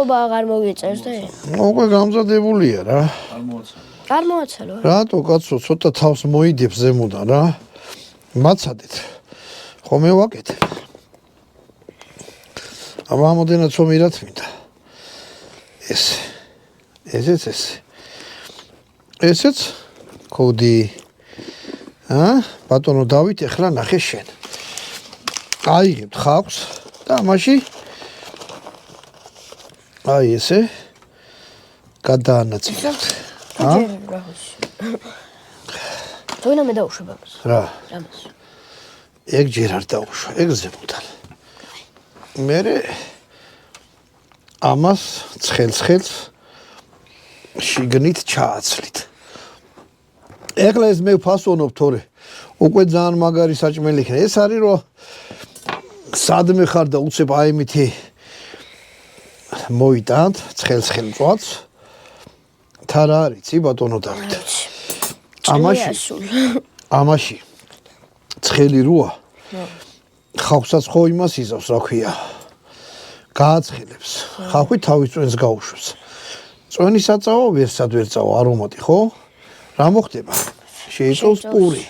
აღარ მოგიწერს და უკვე გამზადებულია რა. არ მოაცალო. რატო კაცო ცოტა თავს მოიდებს ზემოდან რა. მაცადეთ. ხომე ვაკეთებ. აბა ამოდენად ცომირად მინდა. ესეც კოდი. ბატონო დავით ეხლა ნახე შენ. აიღებთ ხავს და მაშინ აი ესე გადაანაწილებთ. თვითონ მე დავუშვებ ამას. რა? ამას. ეგ ჯერ არ დაუშვა, ეგ ზემოდან. მერე ამას ცხელს შიგნით ჩააცლით. ეხლა ეს მე ვფასონობ თორე უკვე ძალიან მაგარი საჭმელი იქნება. ეს არის რომ სადმე ხარ და უცებ აი მითი მოიტანთ ცხელს მწვადს. თა რა არის ცი ბატონო დავით. ამაში ცხელი როა. ხავსაც ხო იმას იზავს რა ქვია. გააცხელებს. ხავი თავის წვენს გაუშვებს. წვენი საწაო ვერსად ვერ წავა არომატი ხო? რა მოხდება? შეიწოვს პური.